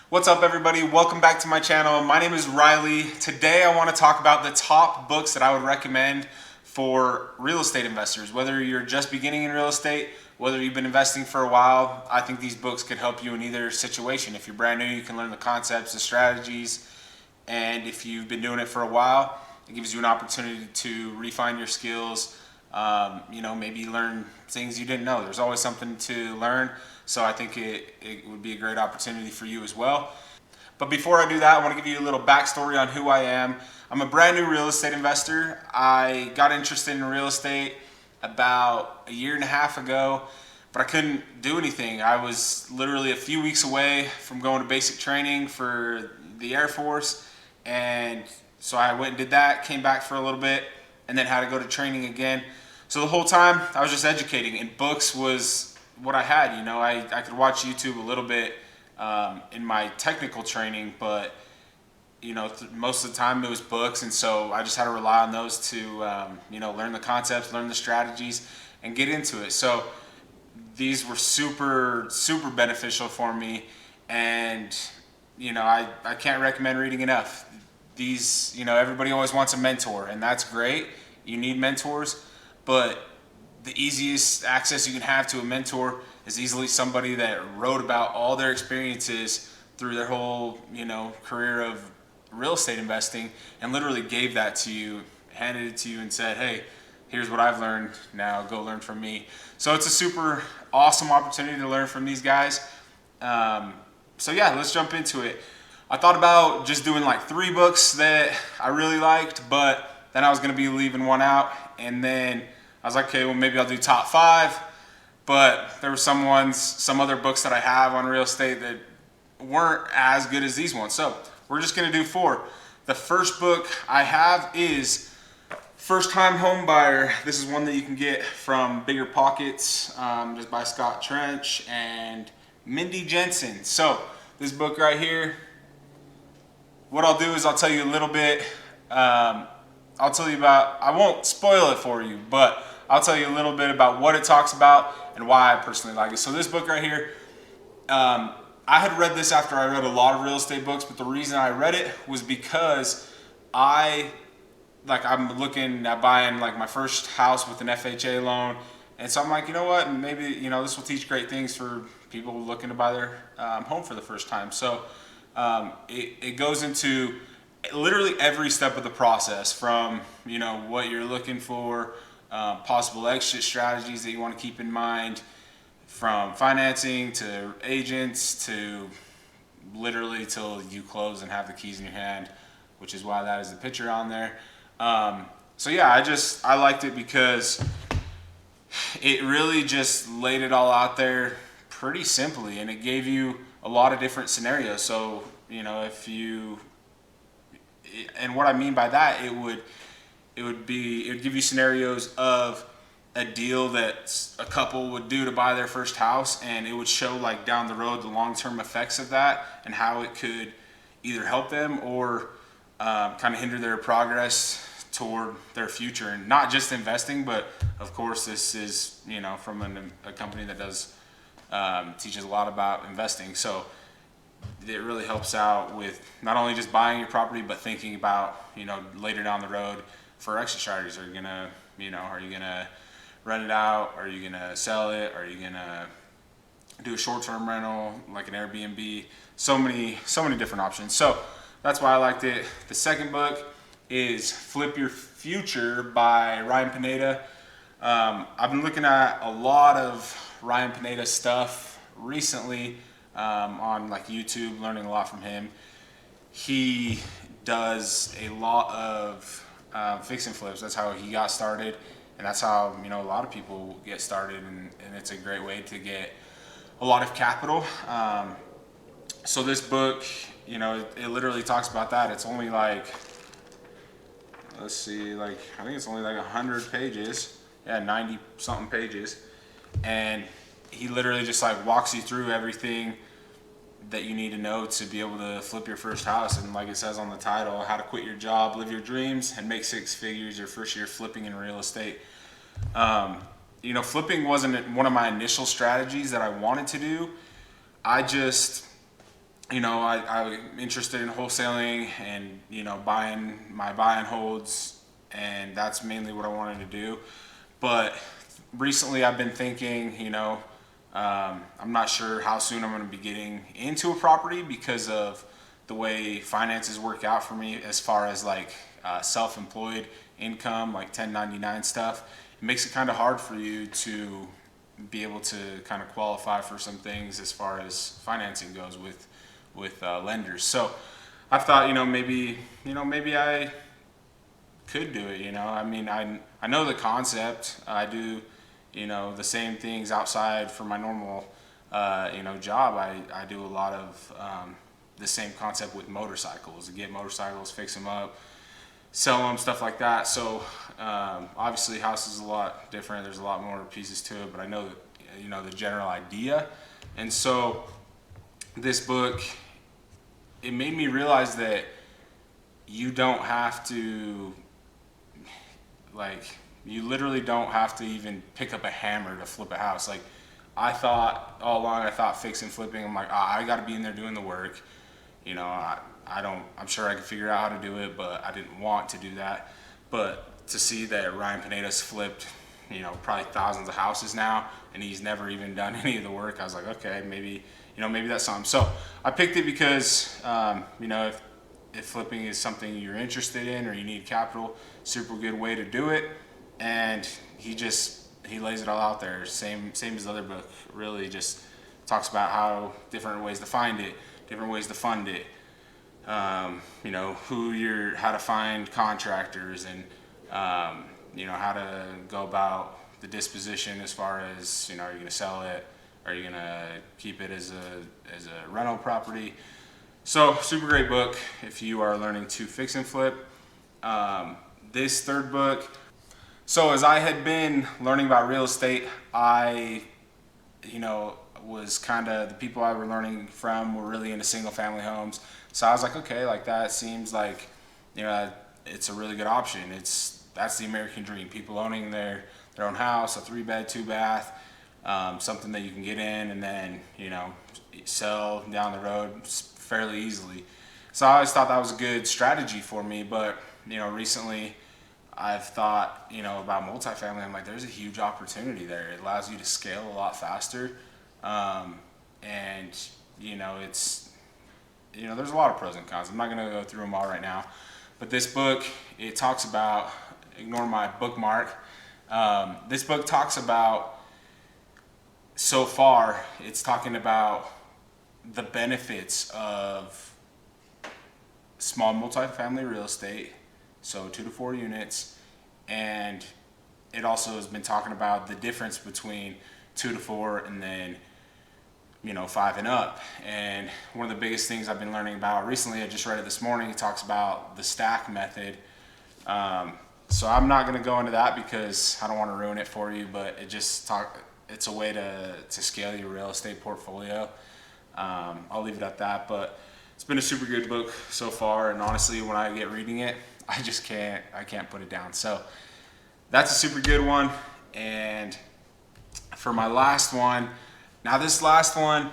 What's up, everybody? Welcome back to my channel. My name is Riley. Today I want to talk about the top books that I would recommend for real estate investors. Whether you're just beginning in real estate, whether you've been investing for a while, I think these books could help you in either situation. If you're brand new, you can learn the concepts, the strategies, and if you've been doing it for a while, it gives you an opportunity to refine your skills, maybe learn things you didn't know. There's always something to learn, so I think it would be a great opportunity for you as well. But before I do that, I want to give you a little backstory on who I am. I'm a brand new real estate investor. I got interested in real estate about a year and a half ago, but I couldn't do anything. I was literally a few weeks away from going to basic training for the Air Force, and so I went and did that, came back for a little bit, and then had to go to training again. So the whole time I was just educating, and books was what I had. I could watch YouTube a little bit in my technical training, but most of the time it was books, and so I just had to rely on those to learn the concepts, learn the strategies, and get into it. So these were super beneficial for me, and I can't recommend reading enough. These, everybody always wants a mentor, and that's great. You need mentors, but the easiest access you can have to a mentor is easily somebody that wrote about all their experiences through their whole, career of real estate investing, and literally gave that to you, handed it to you, and said, "Hey, here's what I've learned. Now go learn from me." So it's a super awesome opportunity to learn from these guys. So yeah, let's jump into it. I thought about just doing like 3 books that I really liked, but then I was going to be leaving one out, and then I was like, okay, well, maybe I'll do top 5. But there were some other books that I have on real estate that weren't as good as these ones. So we're just going to do 4. The first book I have is First Time Home Buyer. This is one that you can get from Bigger Pockets, just by Scott Trench and Mindy Jensen. So this book right here, what I'll do is I'll tell you a little bit. I'll tell you about, I won't spoil it for you, but I'll tell you a little bit about what it talks about and why I personally like it. So this book right here, I had read this after I read a lot of real estate books, but the reason I read it was because I'm looking at buying like my first house with an FHA loan. And so I'm like, you know what, maybe, this will teach great things for people looking to buy their home for the first time. So it goes into literally every step of the process, from what you're looking for, possible exit strategies that you want to keep in mind, from financing to agents to literally till you close and have the keys in your hand, which is why that is the picture on there. So yeah, I liked it because it really just laid it all out there pretty simply, and it gave you a lot of different scenarios. So and what I mean by that, it would give you scenarios of a deal that a couple would do to buy their first house, and it would show like down the road the long-term effects of that and how it could either help them or kind of hinder their progress toward their future. And not just investing, but of course this is from a company that does teaches a lot about investing. So it really helps out with not only just buying your property, but thinking about later down the road for exit strategies. Are you gonna rent it out? Are you gonna sell it? Are you gonna do a short-term rental like an Airbnb? So many different options. So that's why I liked it. The second book is Flip Your Future by Ryan Pineda. I've been looking at a lot of Ryan Pineda stuff recently on like YouTube, learning a lot from him. He does a lot of fix and flips. That's how he got started, and that's how a lot of people get started, and it's a great way to get a lot of capital. So this book, it literally talks about that. It's only like, let's see, like I think it's only like 100 pages. Yeah, 90 something pages, and he literally just like walks you through everything that you need to know to be able to flip your first house. And like it says on the title, how to quit your job, live your dreams, and make 6 figures your first year flipping in real estate. Flipping wasn't one of my initial strategies that I wanted to do. I just I'm interested in wholesaling and, buying my buy and holds, and that's mainly what I wanted to do. But recently I've been thinking, I'm not sure how soon I'm going to be getting into a property because of the way finances work out for me as far as like self-employed income, like 1099 stuff. It makes it kind of hard for you to be able to kind of qualify for some things as far as financing goes with lenders. So I thought, maybe I could do it. I mean, I know the concept. I do, the same things outside for my normal, job. I do a lot of the same concept with motorcycles. Get motorcycles, fix them up, sell them, stuff like that. So obviously, house is a lot different. There's a lot more pieces to it, but I know that, the general idea. And so this book, it made me realize that you don't have to, like, you literally don't have to even pick up a hammer to flip a house. Like, I thought all along, I thought fix and flipping, I'm like, I got to be in there doing the work. I'm sure I could figure out how to do it, but I didn't want to do that. But to see that Ryan Pineda's flipped, probably thousands of houses now, and he's never even done any of the work, I was like, okay, maybe that's something. So I picked it because, if flipping is something you're interested in or you need capital, super good way to do it. And he lays it all out there. Same as the other book. Really just talks about how different ways to find it, different ways to fund it. How to find contractors, and how to go about the disposition as far as, are you going to sell it? Are you going to keep it as a rental property? So super great book if you are learning to fix and flip. This third book. So as I had been learning about real estate, I, was kind of, the people I were learning from were really into single family homes. So I was like, okay, like that seems like, it's a really good option. That's the American dream. People owning their own house, a 3-bed, 2-bath, something that you can get in and then, sell down the road fairly easily. So I always thought that was a good strategy for me. But, recently I've thought, about multifamily. I'm like, there's a huge opportunity there. It allows you to scale a lot faster. And, there's a lot of pros and cons. I'm not going to go through them all right now. But this book, it talks about, ignore my bookmark. This book talks about, so far, it's talking about the benefits of small multifamily real estate, so 2 to 4 units, and it also has been talking about the difference between 2 to 4 and then 5 and up. And one of the biggest things I've been learning about recently, I just read it this morning, it talks about the stack method. So I'm not going to go into that because I don't want to ruin it for you, but it's a way to scale your real estate portfolio. I'll leave it at that, but it's been a super good book so far, and honestly, when I get reading it, I can't put it down. So that's a super good one. And for my last one, now this last one,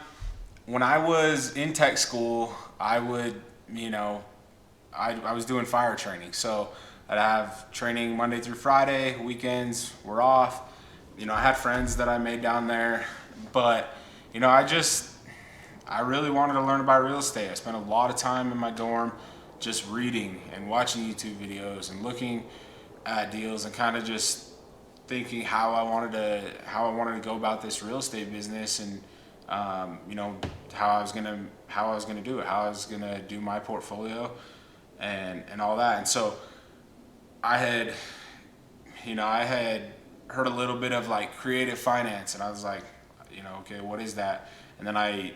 when I was in tech school, I would, I was doing fire training. So I'd have training Monday through Friday, weekends were off. I had friends that I made down there, but, I really wanted to learn about real estate. I spent a lot of time in my dorm just reading and watching YouTube videos and looking at deals and kind of just thinking how I wanted to go about this real estate business, and how I was gonna do it, how I was gonna do my portfolio, and all that. And so I had heard a little bit of like creative finance, and I was like, okay, what is that? And then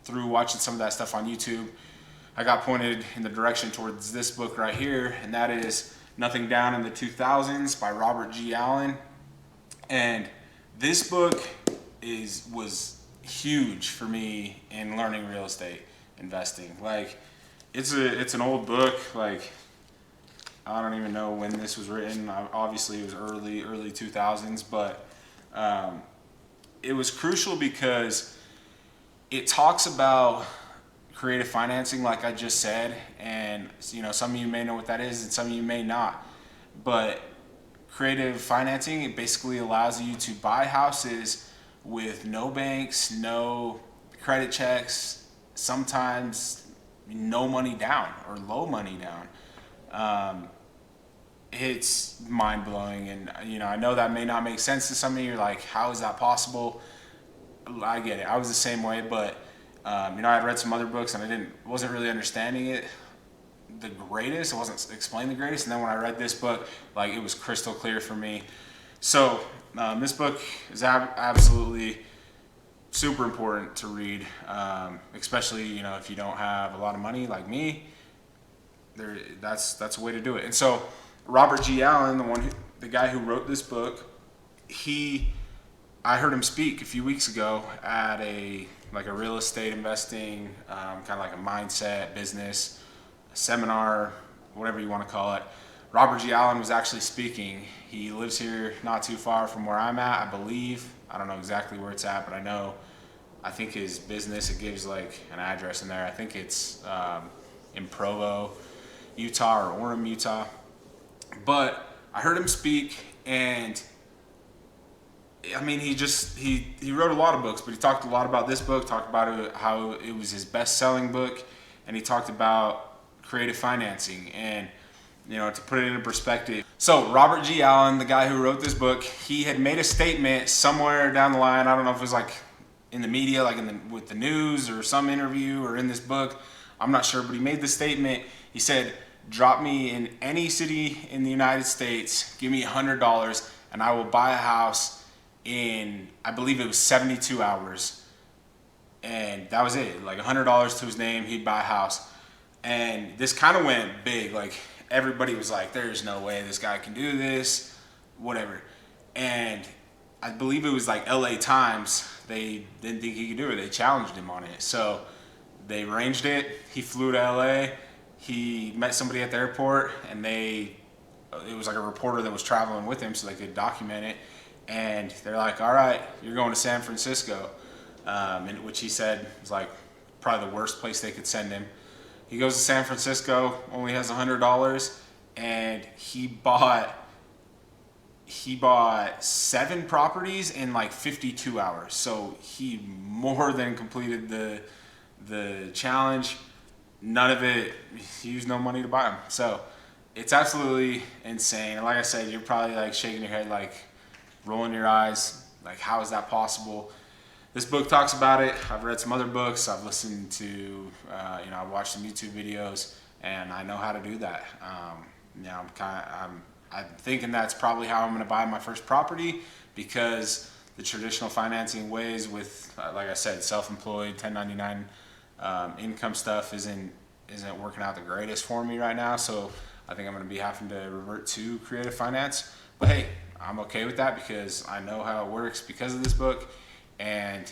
through watching some of that stuff on YouTube, I got pointed in the direction towards this book right here, and that is Nothing Down in the 2000s by Robert G. Allen. And this book was huge for me in learning real estate investing. Like, it's an old book. Like, I don't even know when this was written. Obviously, it was early 2000s, but it was crucial because it talks about creative financing, like I just said, and some of you may know what that is and some of you may not. But creative financing, it basically allows you to buy houses with no banks, no credit checks, sometimes no money down or low money down. It's mind blowing, and I know that may not make sense to some of you. You're like, how is that possible? I get it. I was the same way, but I'd read some other books and wasn't really understanding it the greatest. It wasn't explained the greatest, and then when I read this book, like, it was crystal clear for me. So this book is absolutely super important to read, especially if you don't have a lot of money like me. That's a way to do it. And so Robert G. Allen, the guy who wrote this book, I heard him speak a few weeks ago at a real estate investing, kind of like a mindset business seminar, whatever you want to call it. Robert G. Allen was actually speaking. He lives here not too far from where I'm at, I believe. I don't know exactly where it's at, but I think his business, it gives like an address in there. I think it's in Provo, Utah, or Orem, Utah. But I heard him speak, and I mean, he wrote a lot of books, but he talked a lot about this book, talked about how it was his best-selling book, and he talked about creative financing, and to put it into perspective. So Robert G. Allen, the guy who wrote this book, he had made a statement somewhere down the line. I don't know if it was like in the media, like with the news or some interview, or in this book. I'm not sure, but he made the statement. He said, "Drop me in any city in the United States, give me $100, and I will buy a house in," I believe it was 72 hours. And that was it. Like $100 to his name, he'd buy a house. And this kind of went big. Like, everybody was like, there's no way this guy can do this, whatever. And I believe it was like LA Times, they didn't think he could do it. They challenged him on it. So they arranged it. He flew to LA. He met somebody at the airport, and it was like a reporter that was traveling with him so they could document it. And they're like, all right, you're going to San Francisco, which he said was like probably the worst place they could send him. He goes to San Francisco, only has $100, and he bought 7 properties in like 52 hours. So he more than completed the challenge. None of it, he used no money to buy them. So it's absolutely insane. And like I said, you're probably like shaking your head, like rolling your eyes, like, how is that possible? This book talks about it. I've read some other books. I've listened to, I've watched some YouTube videos, and I know how to do that. I'm thinking that's probably how I'm going to buy my first property, because the traditional financing ways with, like I said, self-employed, 1099 income stuff isn't working out the greatest for me right now. So I think I'm going to be having to revert to creative finance. But hey, I'm okay with that because I know how it works because of this book. And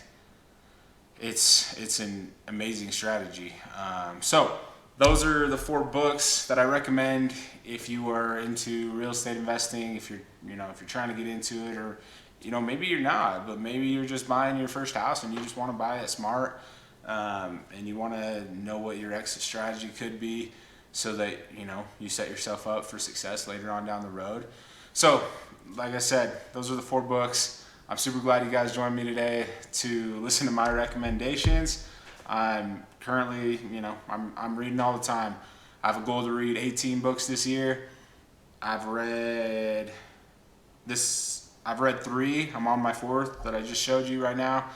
it's an amazing strategy. So those are the 4 books that I recommend if you are into real estate investing. If you're trying to get into it, or maybe you're not, but maybe you're just buying your first house and you just want to buy it smart, and you want to know what your exit strategy could be, so that you set yourself up for success later on down the road. So, like I said, those are the 4 books. I'm super glad you guys joined me today to listen to my recommendations. I'm currently, I'm reading all the time. I have a goal to read 18 books this year. I've read 3. I'm on my 4th that I just showed you right now.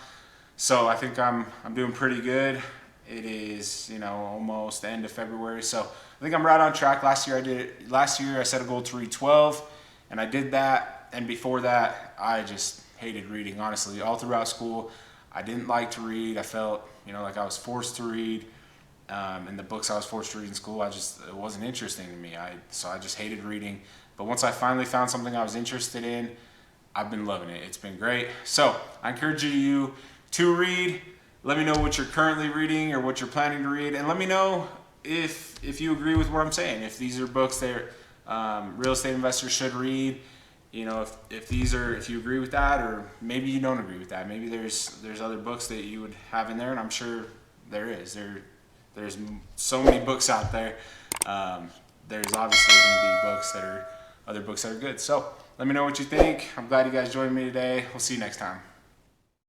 So I think I'm doing pretty good. It is, almost the end of February. So I think I'm right on track. Last year I set a goal to read 12, and I did that. And before that, I just hated reading, honestly. All throughout school, I didn't like to read. I felt, like I was forced to read. And the books I was forced to read in school, it wasn't interesting to me. So I just hated reading. But once I finally found something I was interested in, I've been loving it. It's been great. So I encourage you to read. Let me know what you're currently reading or what you're planning to read. And let me know if you agree with what I'm saying. If these are books that real estate investors should read. If you agree with that, or maybe you don't agree with that. Maybe there's other books that you would have in there, and I'm sure there is. There's so many books out there. There's obviously going to be other books that are good. So let me know what you think. I'm glad you guys joined me today. We'll see you next time.